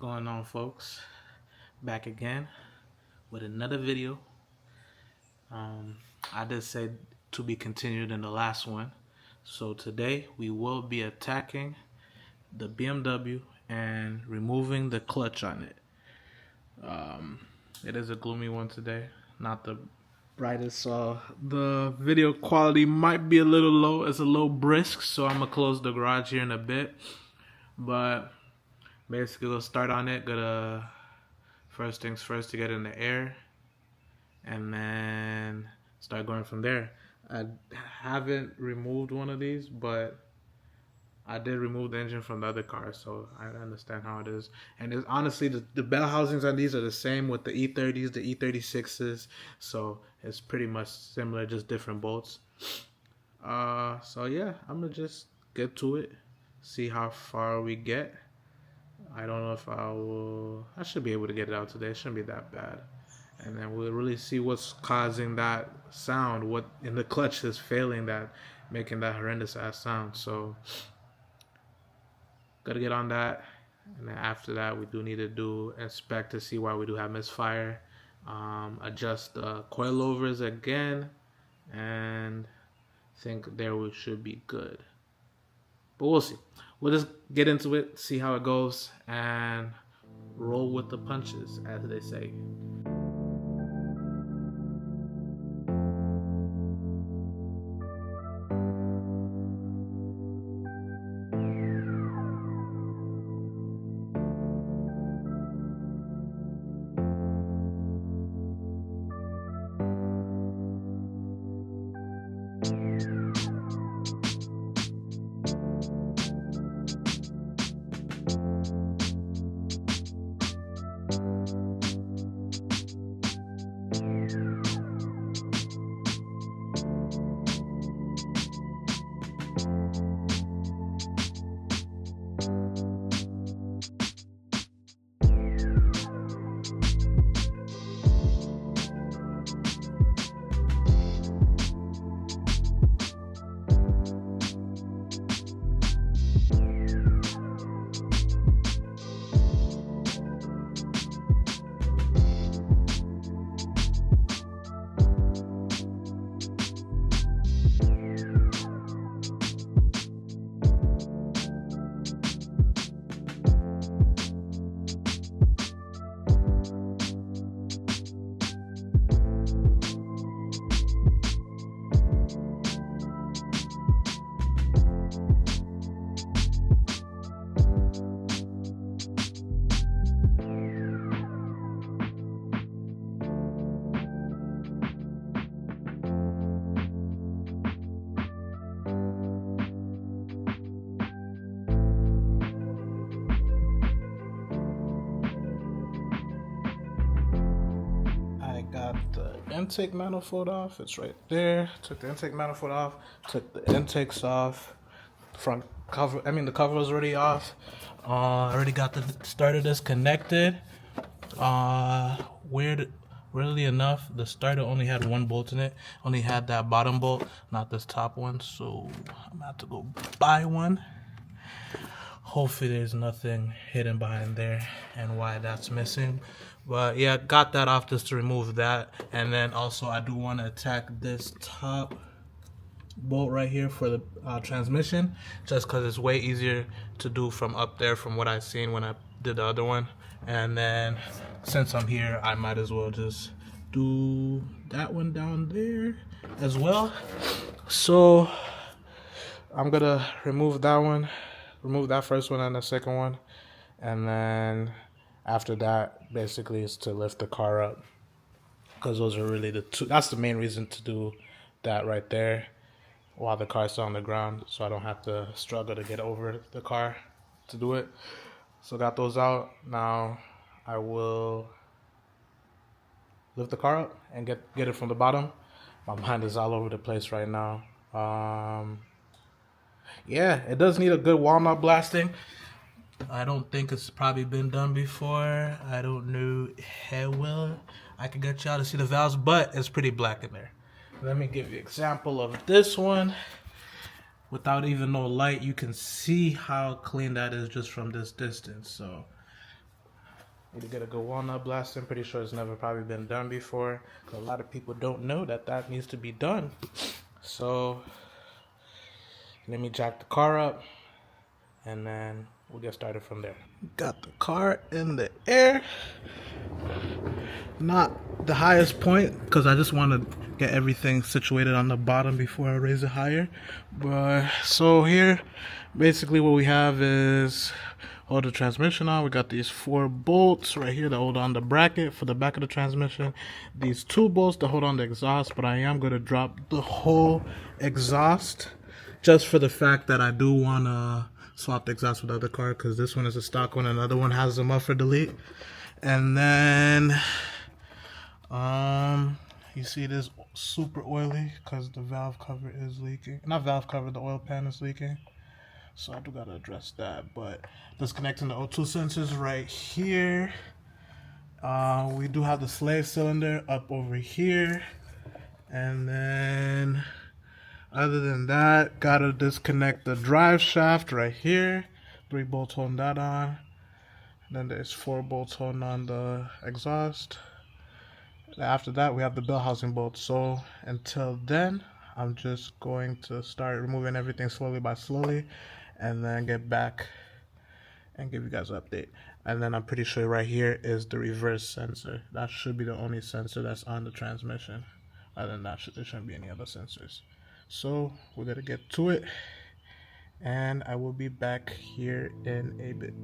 going on, folks? Back again with another video. I did say to be continued in the last one. So today we will be attacking the BMW and removing the clutch on it. It is a gloomy one today, not the brightest, so the video quality might be a little low. It's a little brisk, so I'm gonna close the garage here in a bit. But basically, we'll start on it. Gotta first things first to get in the air, and then start going from there. I haven't removed one of these, but I did remove the engine from the other car, so I understand how it is. And it's, honestly, the bell housings on these are the same with the E30s, the E36s, so it's pretty much similar, just different bolts. So yeah, I'm gonna just get to it, see how far we get. I don't know if I should be able to get it out today. It shouldn't be that bad. And then we'll really see what's causing that sound, what in the clutch is failing that, making that horrendous ass sound. So gotta get on that. And then after that, we do need to inspect to see why we do have misfire. Adjust the coilovers again, and think there we should be good. But we'll see. We'll just get into it, see how it goes, and roll with the punches, as they say. Got the intake manifold off. It's right there. Took the intake manifold off. Took the intakes off. Front cover. The cover was already off. I already got the starter disconnected. Weirdly enough, the starter only had one bolt in it. Only had that bottom bolt, not this top one. So I'm gonna have to go buy one. Hopefully there's nothing hidden behind there and why that's missing. But yeah, got that off just to remove that. And then also I do want to attack this top bolt right here for the transmission, just because it's way easier to do from up there from what I've seen when I did the other one. And then since I'm here, I might as well just do that one down there as well. So I'm gonna remove that one, remove that first one and the second one, and then after that basically is to lift the car up, because those are really the two. That's the main reason to do that right there while the car's still on the ground, so I don't have to struggle to get over the car to do it. So got those out. Now I will lift the car up and get it from the bottom. My mind is all over the place right now. Yeah, it does need a good walnut blasting. I don't think it's probably been done before. I don't know how well I can get y'all to see the valves, but it's pretty black in there. Let me give you an example of this one. Without even no light, you can see how clean that is just from this distance. So Need to get a good walnut blast. I'm pretty sure it's never probably been done before. A lot of people don't know that that needs to be done. So let me jack the car up, and then we'll get started from there. Got the car in the air. Not the highest point because I just want to get everything situated on the bottom before I raise it higher. But so here, basically what we have is hold the transmission on. We got these 4 bolts right here that hold on the bracket for the back of the transmission. These 2 bolts to hold on the exhaust, but I am going to drop the whole exhaust just for the fact that I do want to swap the exhaust with the other car because this one is a stock one. Another one has a muffler delete. And then you see it is super oily because the valve cover is leaking. Not valve cover, the oil pan is leaking. So I do gotta address that. But disconnecting the O2 sensors right here. We do have the slave cylinder up over here. And then other than that, gotta disconnect the drive shaft right here. 3 bolts holding that on. Then there's 4 bolts holding on the exhaust. After that, we have the bell housing bolts. So until then, I'm just going to start removing everything slowly by slowly, and then get back and give you guys an update. And then I'm pretty sure right here is the reverse sensor. That should be the only sensor that's on the transmission. Other than that, there shouldn't be any other sensors. So we're gonna get to it, and I will be back here in a bit.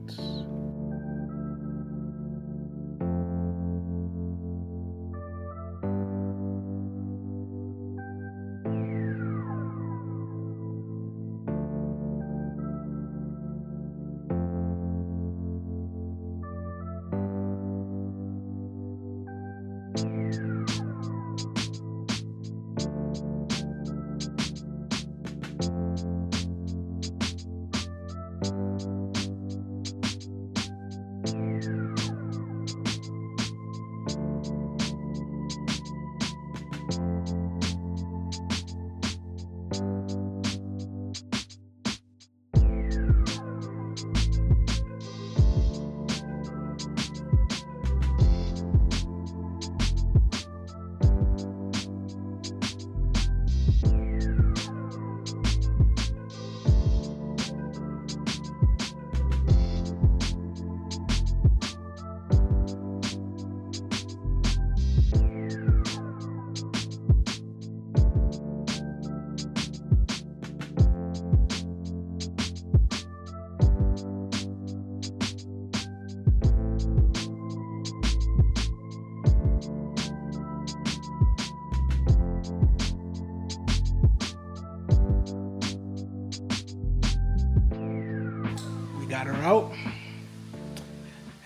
Got her out.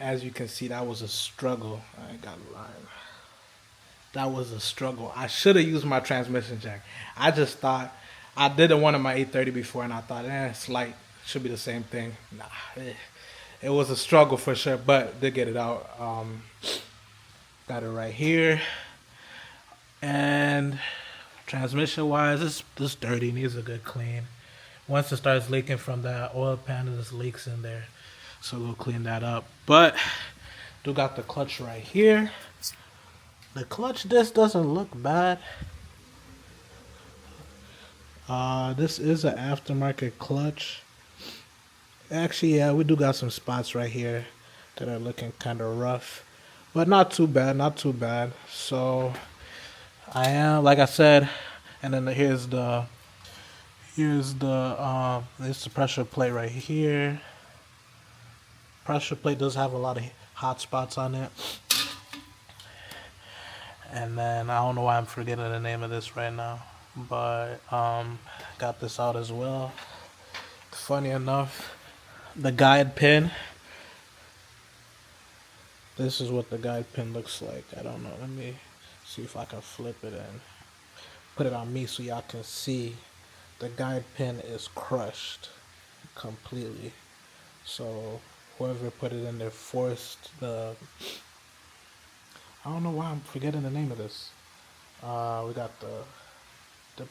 As you can see, that was a struggle. I ain't got lying. That was a struggle. I should have used my transmission jack. I just thought I did one of my 830 before, and I thought, it's light. Should be the same thing. Nah, it was a struggle for sure, but did get it out. Got it right here. And transmission wise, it's dirty. Needs a good clean. Once it starts leaking from that oil pan, it just leaks in there. So we'll clean that up. But do got the clutch right here. The clutch disc doesn't look bad. This is an aftermarket clutch. Actually, yeah, we do got some spots right here that are looking kind of rough. But not too bad, not too bad. So I am, like I said, and then here's the pressure plate right here. Pressure plate does have a lot of hot spots on it. And then I don't know why I'm forgetting the name of this right now, but got this out as well. Funny enough, the guide pin. This is what the guide pin looks like. I don't know. Let me see if I can flip it and put it on me so y'all can see. The guide pin is crushed completely. So whoever put it in there forced the... I don't know why I'm forgetting the name of this. We got the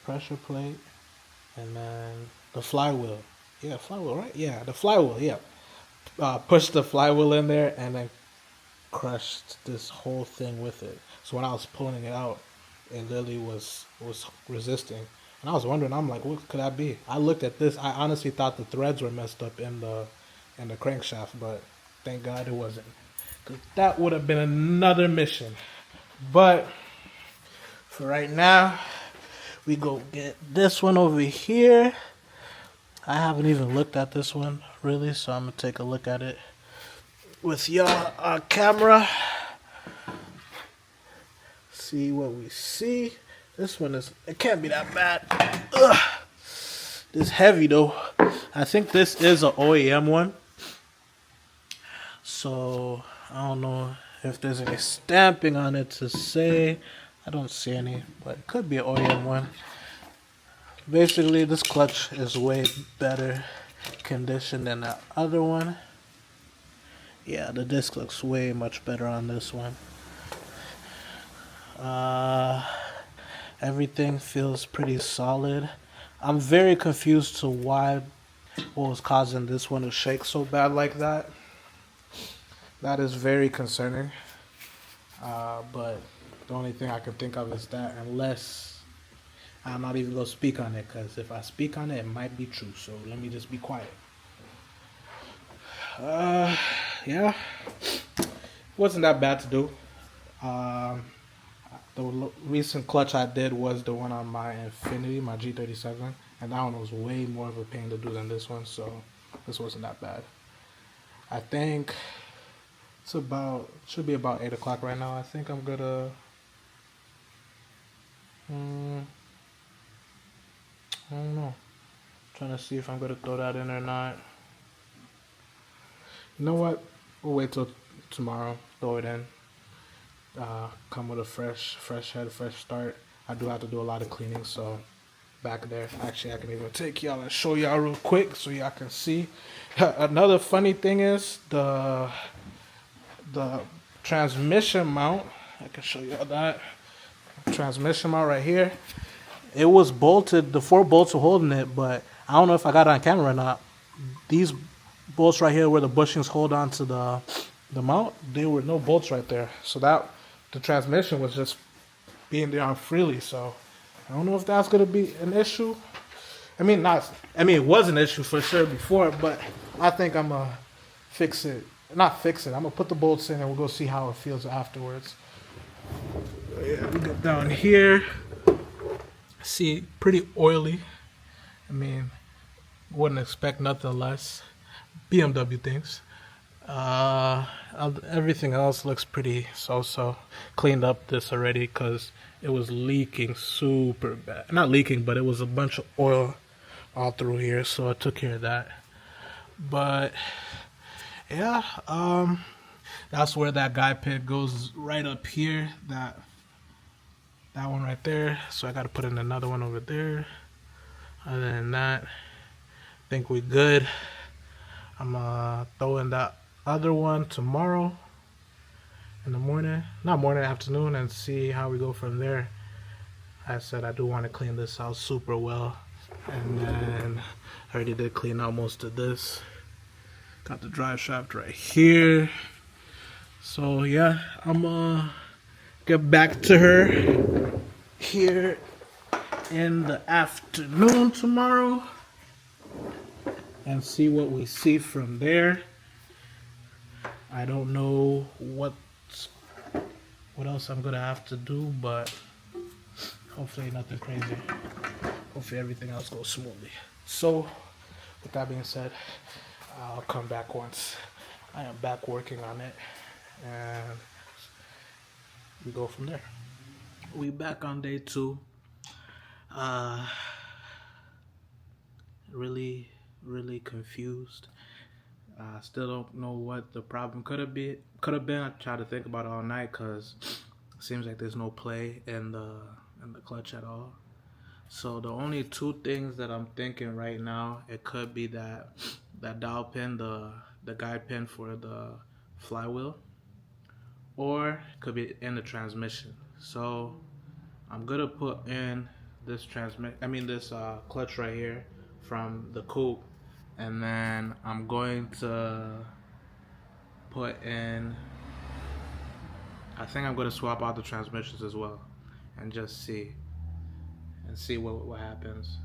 pressure plate and then the flywheel. Yeah, flywheel, right? Yeah, the flywheel, yeah. Push the flywheel in there and then crushed this whole thing with it. So when I was pulling it out, it literally was resisting. And I was wondering, I'm like, what could that be? I looked at this. I honestly thought the threads were messed up in the crankshaft, but thank God it wasn't. 'Cause that would have been another mission. But for right now, we go get this one over here. I haven't even looked at this one really, so I'm gonna take a look at it with y'all on camera. See what we see. This one it can't be that bad. Ugh. This heavy though. I think this is an OEM one. So I don't know if there's any stamping on it to say. I don't see any, but it could be an OEM one. Basically, this clutch is way better condition than the other one. Yeah, the disc looks way much better on this one. Everything feels pretty solid. I'm very confused to what was causing this one to shake so bad like that. That is very concerning. But the only thing I can think of is that, unless I'm not even going to speak on it, because if I speak on it, it might be true. So let me just be quiet. Yeah, wasn't that bad to do. The recent clutch I did was the one on my Infinity, my G37, and that one was way more of a pain to do than this one, so this wasn't that bad. I think should be about 8 o'clock right now. I think I'm gonna, I don't know, trying to see if I'm gonna throw that in or not. You know what? We'll wait till tomorrow, throw it in. Come with a fresh head, fresh start. I do have to do a lot of cleaning, so back there. Actually, I can even take y'all and show y'all real quick so y'all can see. Another funny thing is the transmission mount. I can show y'all that. Transmission mount right here. It was bolted, the 4 bolts were holding it, but I don't know if I got it on camera or not. These bolts right here where the bushings hold on to the mount, there were no bolts right there. So that the transmission was just being there on freely. So I don't know if that's gonna be an issue. I mean, it was an issue for sure before, but I think I'm gonna fix it. Not fix it. I'm gonna put the bolts in and we'll go see how it feels afterwards. Yeah, we get down here. See, pretty oily. I mean, wouldn't expect nothing less. BMW things. Everything else looks pretty so. Cleaned up this already because it was leaking super bad. Not leaking, but it was a bunch of oil all through here, so I took care of that. But yeah, that's where that guy pit goes, right up here. That one right there. So I got to put in another one over there. Other than that, I think we're good. I'm throwing that other one tomorrow in the morning, not morning, afternoon, and see how we go from there. I said I do want to clean this out super well, and then I already did clean out most of this. Got the drive shaft right here. So yeah, I'm gonna get back to her here in the afternoon tomorrow and see what we see from there. I don't know what else I'm gonna have to do, but hopefully nothing crazy. Hopefully everything else goes smoothly. So with that being said, I'll come back once I am back working on it, and we go from there. We back on day 2. Really confused. Still don't know what the problem could have been. I tried to think about it all night because it seems like there's no play in the clutch at all. So the only 2 things that I'm thinking right now, it could be that dowel pin, the guide pin for the flywheel, or it could be in the transmission. So I'm gonna put in this clutch right here from the coupe, and then I'm going to put in I think I'm gonna swap out the transmissions as well, and just see what happens.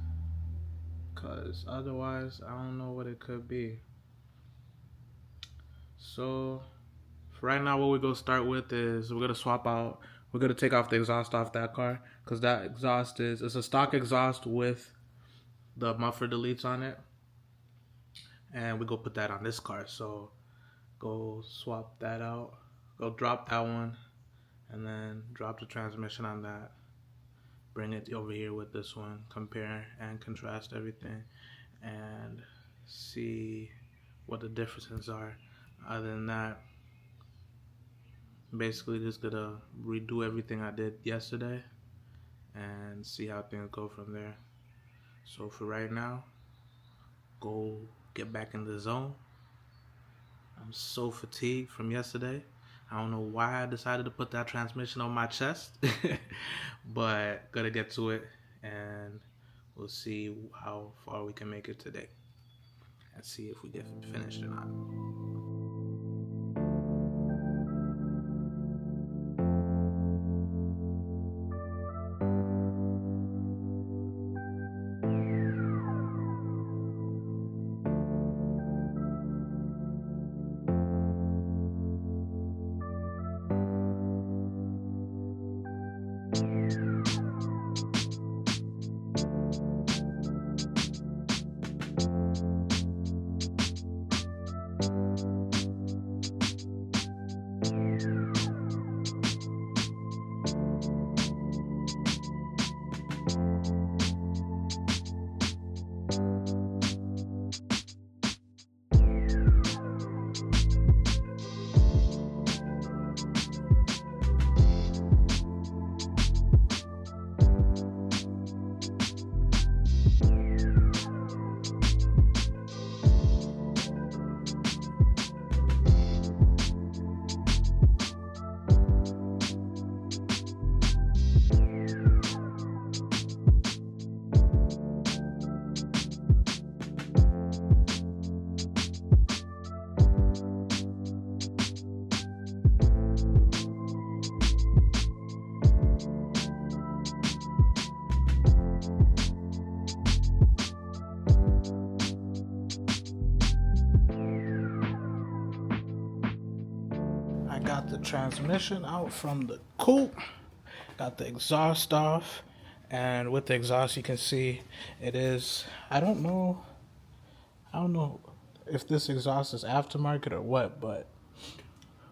Cause otherwise, I don't know what it could be. So for right now, what we're gonna start with is we're gonna swap out. We're gonna take off the exhaust off that car because that exhaust it's a stock exhaust with the muffler deletes on it, and we go put that on this car. So go swap that out. Go drop that one, and then drop the transmission on that. Bring it over here with this one. Compare and contrast everything, and see what the differences are. Other than that, basically just gonna redo everything I did yesterday and see how things go from there. So for right now, go get back in the zone. I'm so fatigued from yesterday. I don't know why I decided to put that transmission on my chest, but gotta get to it, and we'll see how far we can make it today and see if we get finished or not. I got the transmission out from the coupe, got the exhaust off, and with the exhaust you can see it is, I don't know if this exhaust is aftermarket or what, but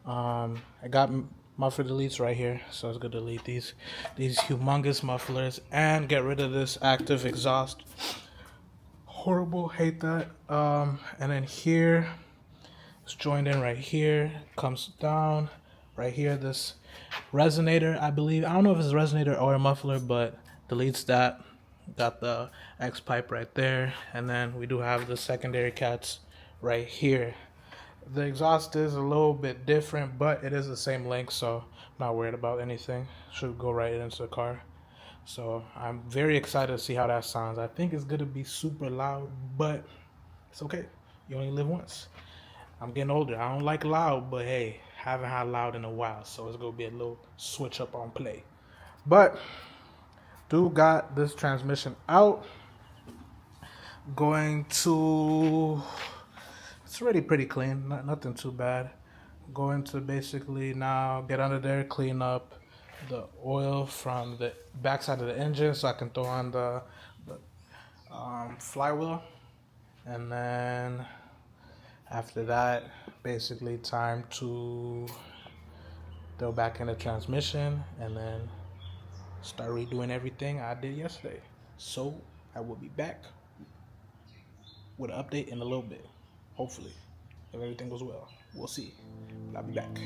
I got muffler deletes right here, so I was gonna delete these humongous mufflers and get rid of this active exhaust. Horrible, hate that. And then here it's joined in right here, comes down right here, this resonator, I believe, I don't know if it's a resonator or a muffler, but deletes that. Got the X pipe right there, and then we do have the secondary cats right here. The exhaust is a little bit different, but it is the same length, so I'm not worried about anything. Should go right into the car. So I'm very excited to see how that sounds. I think it's gonna be super loud, but it's okay. You only live once. I'm getting older. I don't like loud, but hey, haven't had loud in a while, so it's gonna be a little switch up on play. But dude got this transmission out. Going to, it's already pretty clean, nothing too bad. Going to basically now get under there, clean up the oil from the backside of the engine so I can throw on the flywheel, and then after that, basically time to throw back in the transmission and then start redoing everything I did yesterday. So I will be back with an update in a little bit, hopefully, if everything goes well. We'll see, but I'll be back.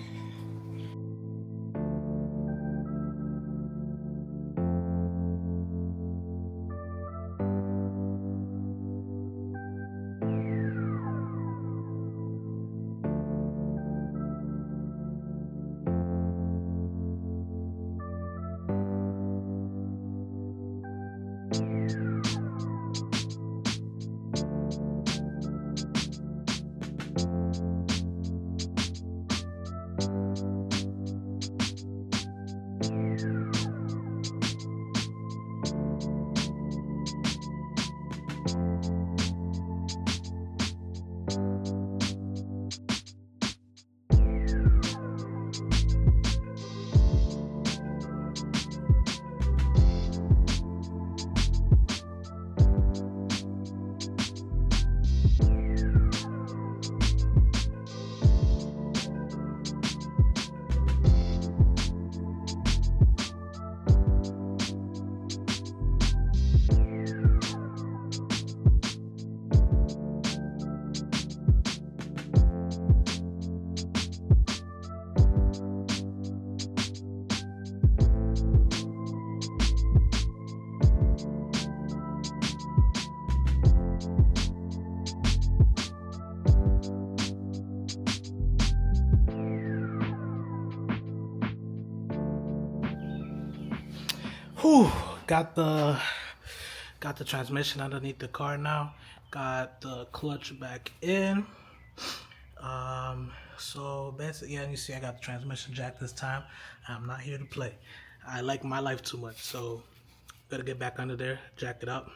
Whew, got the transmission underneath the car now. Got the clutch back in. So basically, yeah, you see I got the transmission jack this time. I'm not here to play. I like my life too much, so gotta get back under there, jack it up.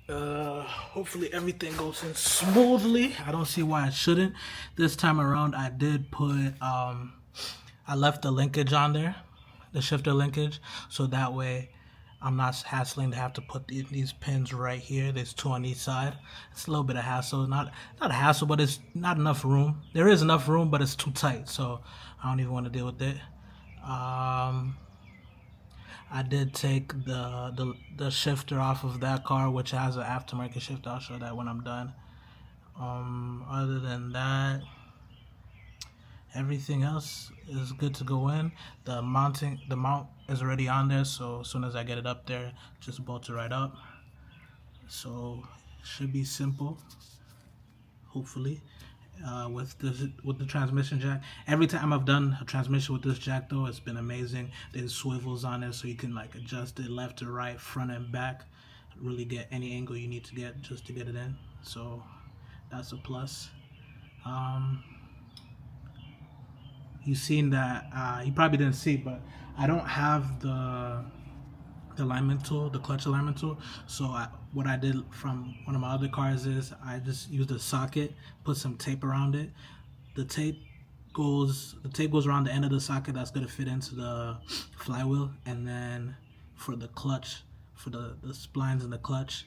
Hopefully everything goes in smoothly. I don't see why it shouldn't. This time around, I did put I left the linkage on there, the shifter linkage, so that way I'm not hassling to have to put these pins right here. There's two on each side. It's a little bit of hassle. Not a hassle, but it's not enough room. There is enough room, but it's too tight, so I don't even want to deal with it. I did take the shifter off of that car, which has an aftermarket shifter. I'll show that when I'm done. Other than that, everything else is good to go in. The mount is already on there, so as soon as I get it up there, just bolt it right up. So should be simple, hopefully. With the transmission jack. Every time I've done a transmission with this jack though, it's been amazing. There's swivels on it so you can like adjust it left to right, front and back, really get any angle you need to get just to get it in. So that's a plus. You seen that you probably didn't see, but I don't have the alignment tool, the clutch alignment tool. So what I did from one of my other cars is I just used a socket, put some tape around it. The tape goes around the end of the socket. That's gonna fit into the flywheel, and then for the clutch, for the splines in the clutch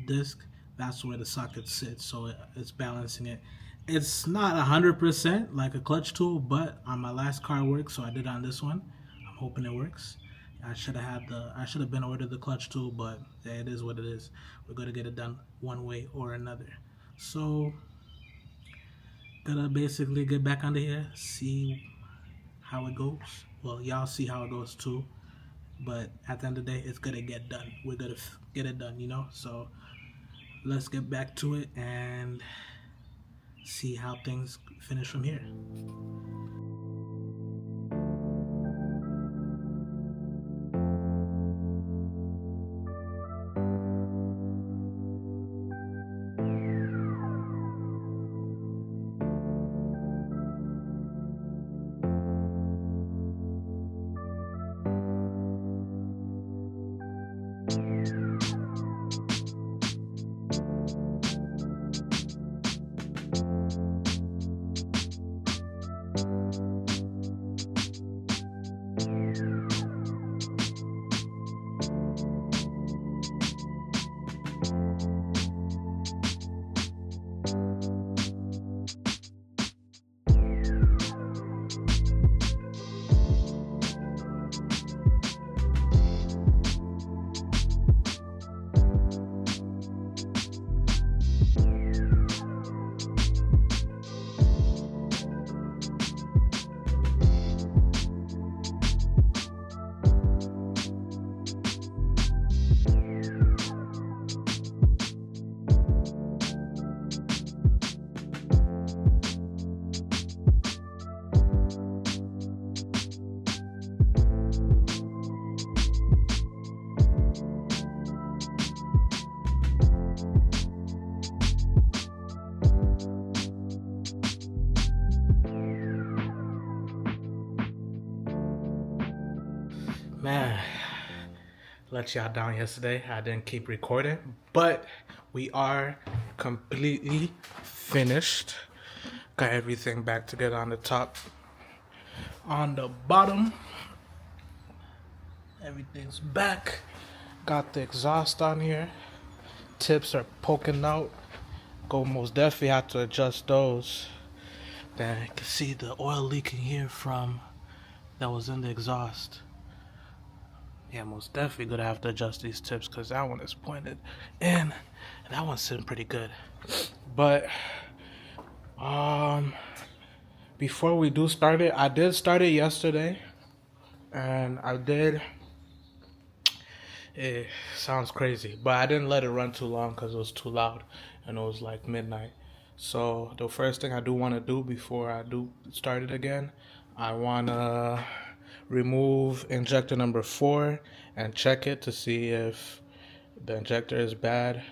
disc, that's where the socket sits. So it's balancing it. It's not 100% like a clutch tool, but on my last car it worked, so I did on this one. I'm hoping it works. I should have been ordered the clutch tool, but yeah, it is what it is. We're gonna get it done one way or another. So gonna basically get back under here, see how it goes. Well, y'all see how it goes too. But at the end of the day, it's gonna get done. We're gonna get it done, you know. So let's get back to it and see how things finish from here. Man, let y'all down yesterday. I didn't keep recording, but we are completely finished. Got everything back together on the top. On the bottom, everything's back. Got the exhaust on here. Tips are poking out. Go most definitely have to adjust those. Then you can see the oil leaking here from that was in the exhaust. Yeah, most definitely gonna have to adjust these tips because that one is pointed in and that one's sitting pretty good. But before we do start it, I did start it yesterday and it sounds crazy, but I didn't let it run too long because it was too loud and it was like midnight. So the first thing I do want to do before I do start it again, I want to remove injector number 4 and check it to see if the injector is bad,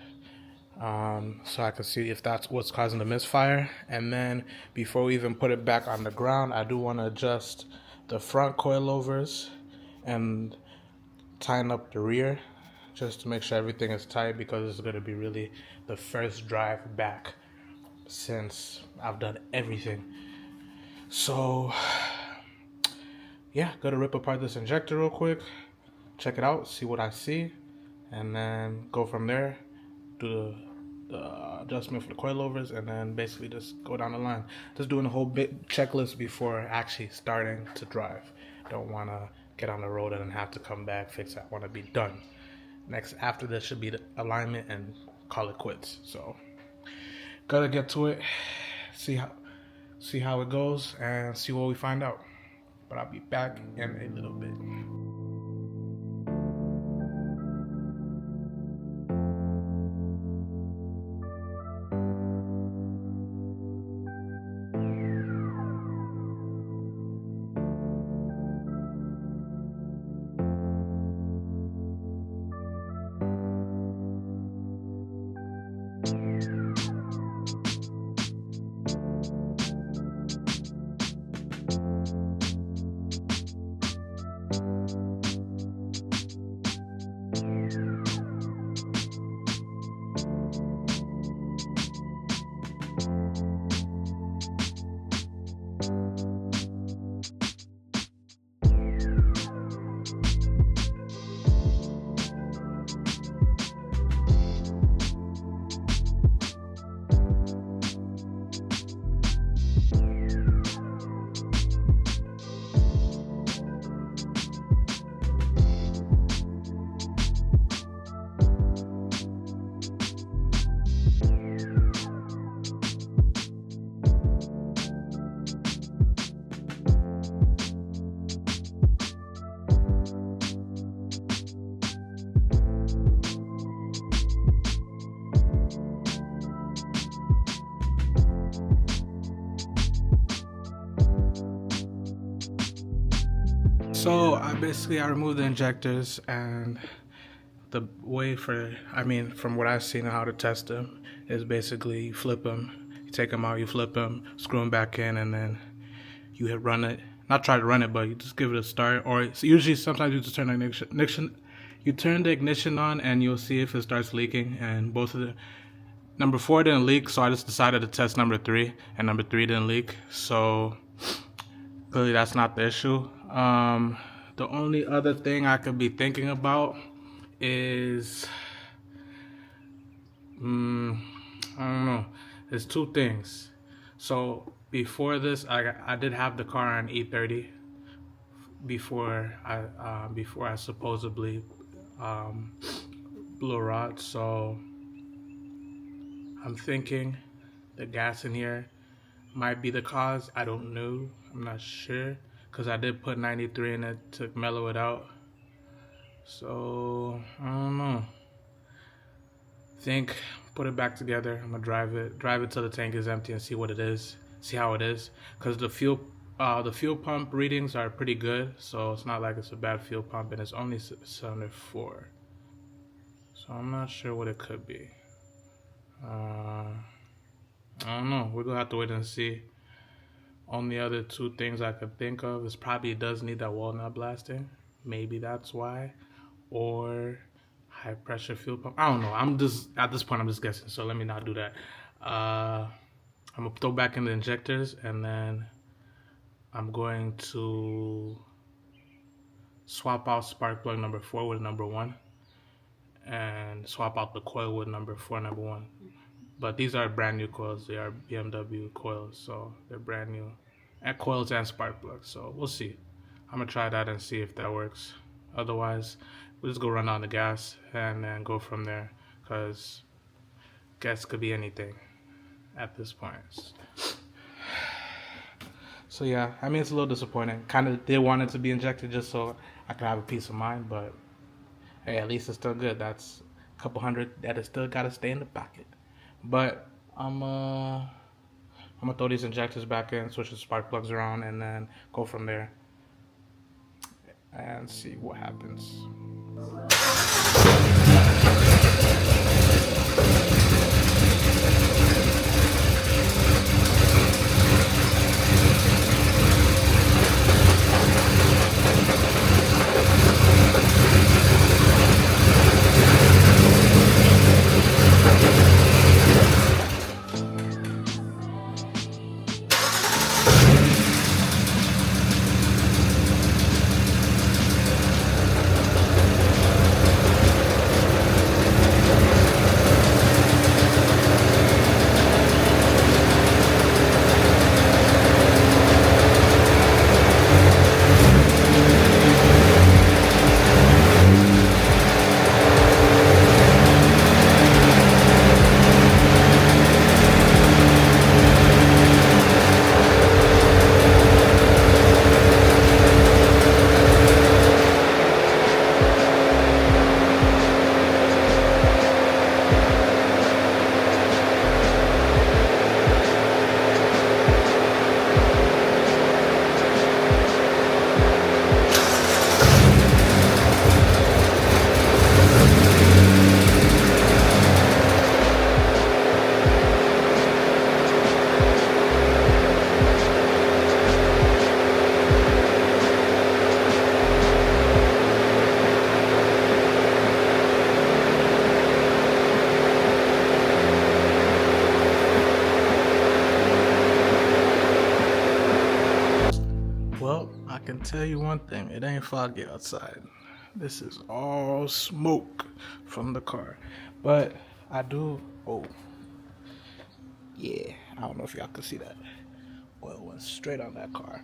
so I can see if that's what's causing the misfire. And then before we even put it back on the ground, I do want to adjust the front coilovers and tighten up the rear just to make sure everything is tight, because it's going to be really the first drive back since I've done everything. So yeah, gotta rip apart this injector real quick, check it out, see what I see, and then go from there. Do the adjustment for the coilovers, and then basically just go down the line. Just doing a whole bit checklist before actually starting to drive. Don't want to get on the road and then have to come back, fix it. I want to be done. Next, after this should be the alignment and call it quits. So gotta get to it, see how it goes, and see what we find out. But I'll be back in a little bit. So I removed the injectors, and the way from what I've seen how to test them is basically you flip them, you take them out, you flip them, screw them back in, and then you hit run it. Not try to run it, but you just give it a start. Or usually sometimes you just turn the ignition. You turn the ignition on, and you'll see if it starts leaking. And both of the number 4 didn't leak, so I just decided to test number 3, and number 3 didn't leak. So clearly that's not the issue. The only other thing I could be thinking about is, I don't know. There's 2 things. So before this, I did have the car on E30 before I supposedly blew a rod. So I'm thinking the gas in here might be the cause. I don't know. I'm not sure, because I did put 93 in it to mellow it out. So I don't know. Put it back together. I'm gonna drive it till the tank is empty and see what it is, see how it is. Because the fuel pump readings are pretty good, so it's not like it's a bad fuel pump, and it's only 74. So I'm not sure what it could be. I don't know. We're gonna have to wait and see. Only other 2 things I could think of is probably it does need that walnut blasting. Maybe that's why. Or high pressure fuel pump. I don't know. At this point I'm just guessing, so let me not do that. I'm gonna throw back in the injectors, and then I'm going to swap out spark plug number 4 with number 1, and swap out the coil with number 4, number 1. But these are brand new coils. They are BMW coils, so they're brand new. And coils and spark plugs. So we'll see. I'm gonna try that and see if that works. Otherwise, we'll just go run on the gas and then go from there. Cause gas could be anything at this point. So yeah, I mean, it's a little disappointing. Kind of did want it to be injected just so I could have a peace of mind, but hey, at least it's still good. That's a couple hundred that is still gotta stay in the pocket. But I'm gonna throw these injectors back in, switch the spark plugs around, and then go from there. and see what happens. Well, I can tell you one thing, it ain't foggy outside. This is all smoke from the car. But I do, oh, yeah, I don't know if y'all can see that. Oil went straight on that car.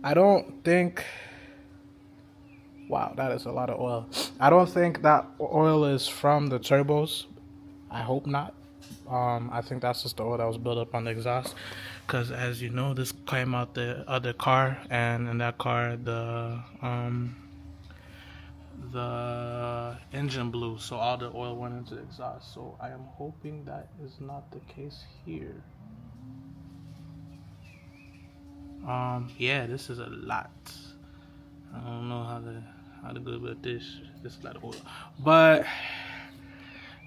I don't think, wow, that is a lot of oil. I don't think that oil is from the turbos. I hope not. I think that's just the oil that was built up on the exhaust. Because as you know, this came out the other car, and in that car, the engine blew, so all the oil went into the exhaust. So I am hoping that is not the case here. Yeah, this is a lot. I don't know how to go about this. This is a lot of oil, but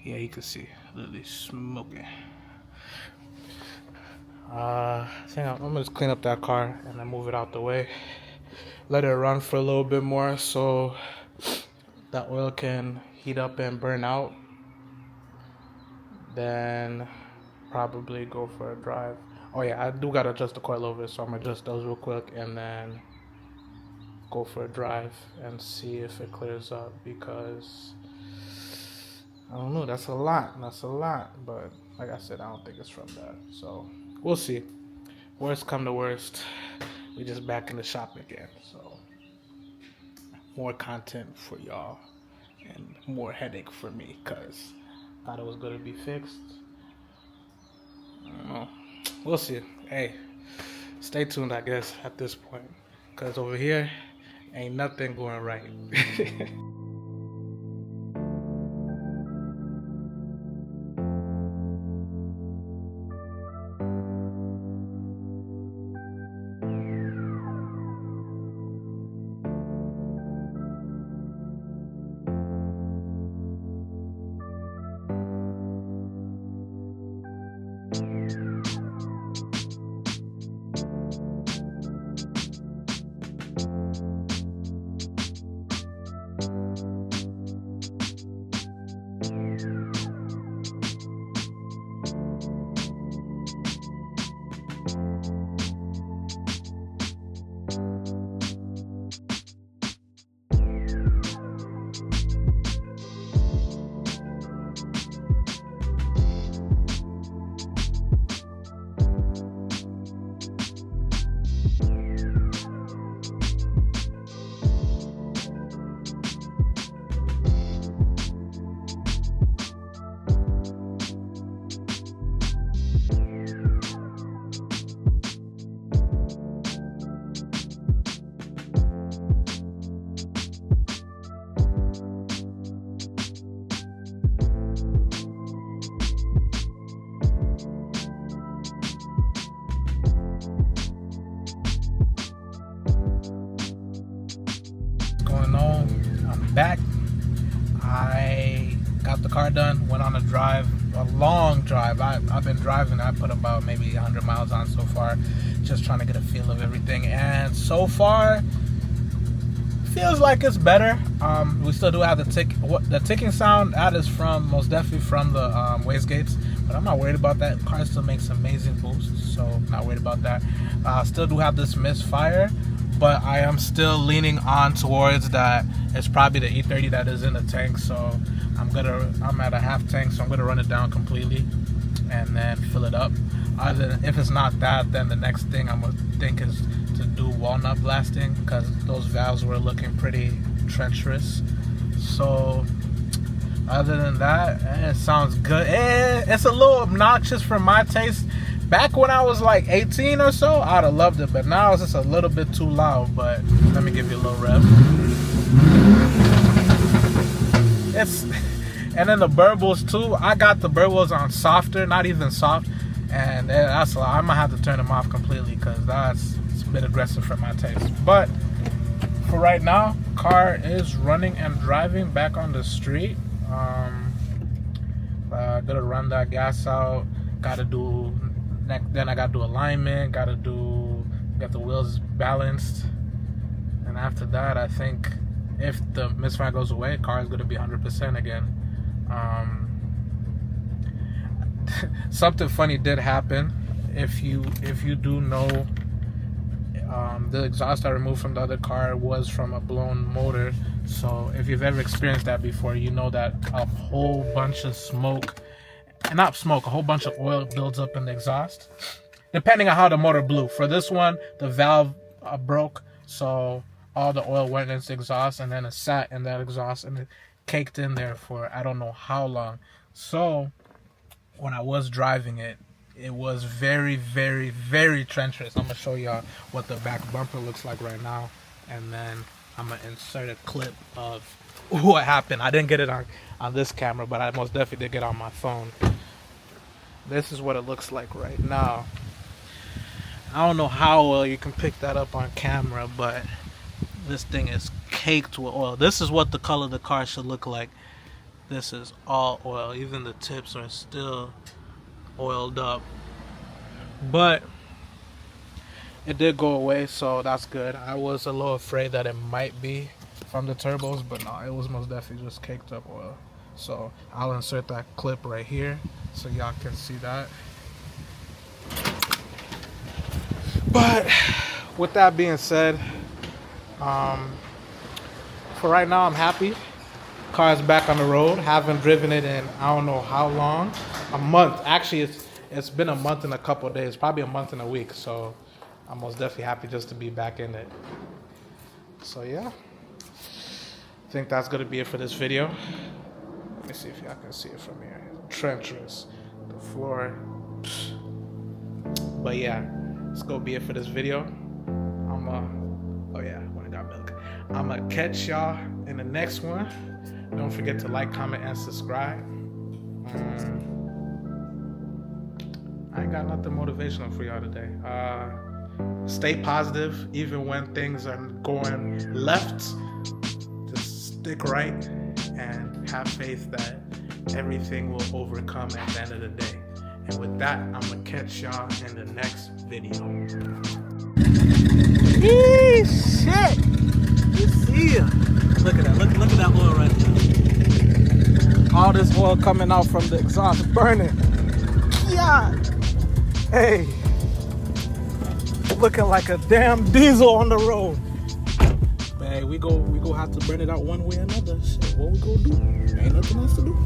yeah, you can see literally smoking. I think I'm gonna just clean up that car and then move it out the way. Let it run for a little bit more so that oil can heat up and burn out. Then probably go for a drive. Oh yeah, I do gotta adjust the coil over, so I'm gonna adjust those real quick and then go for a drive and see if it clears up, because I don't know, that's a lot, but like I said, I don't think it's from that, so we'll see. Worst come to worst, we just back in the shop again, so more content for y'all and more headache for me, because I thought it was gonna be fixed. I don't know, we'll see. Hey, stay tuned, I guess, at this point, because over here ain't nothing going right. I'm back. I got the car done, went on a drive, a long drive. I've been driving, I put about maybe 100 miles on so far, just trying to get a feel of everything. And so far, feels like it's better. We still do have the ticking sound. That is most definitely from the wastegates, but I'm not worried about that. The car still makes amazing boosts, so not worried about that. Still do have this misfire, but I am still leaning on towards that. It's probably the E30 that is in the tank, so I'm at a half tank, so I'm gonna run it down completely and then fill it up. If it's not that, then the next thing I'm gonna think is to do walnut blasting, because those valves were looking pretty treacherous. So other than that, it sounds good. It's a little obnoxious for my taste. Back when I was like 18 or so, I'd have loved it, but now it's just a little bit too loud. But let me give you a little rev. And then the burbles too. I got the burbles on softer, not even soft, and that's a lot. I might have to turn them off completely, because it's a bit aggressive for my taste. But for right now, car is running and driving back on the street. Gotta run that gas out. Then I gotta do alignment. Get the wheels balanced, and after that, I think if the misfire goes away, car is gonna be 100% again. Something funny did happen. If you do know, the exhaust I removed from the other car was from a blown motor. So if you've ever experienced that before, you know that a whole bunch of a whole bunch of oil builds up in the exhaust, depending on how the motor blew. For this one, the valve broke, so all the oil went into the exhaust, and then it sat in that exhaust, and it caked in there for I don't know how long. So when I was driving it, it was very, very, very treacherous. I'm gonna show y'all what the back bumper looks like right now, and then I'm gonna insert a clip of what happened. I didn't get it on this camera, but I most definitely did get it on my phone. This is what it looks like right now. I don't know how well you can pick that up on camera, but this thing is caked with oil. This is what the color of the car should look like. This is all oil. Even the tips are still oiled up, but it did go away, so that's good. I was a little afraid that it might be from the turbos, but no, it was most definitely just caked up oil. So I'll insert that clip right here so y'all can see that. But with that being said, for right now, I'm happy. Car is back on the road. Haven't driven it in I don't know how long. A month. Actually, it's been a month and a couple of days. Probably a month and a week. So I'm most definitely happy just to be back in it. So yeah, I think that's gonna be it for this video. Let me see if y'all can see it from here. Treacherous, the floor. But yeah, it's gonna be it for this video. When I got milk, I'm gonna catch y'all in the next one. Don't forget to like, comment, and subscribe. I ain't got nothing motivational for y'all today. Stay positive even when things are going left. Just stick right and have faith that everything will overcome at the end of the day. And with that, I'm gonna catch y'all in the next video. Yee, shit! You see ya. Look at that. Look at that oil right there. All this oil coming out from the exhaust burning. Yeah. Hey. Looking like a damn diesel on the road. Man, we go have to burn it out one way or another. Shit, what we gonna do? Ain't nothing else to do.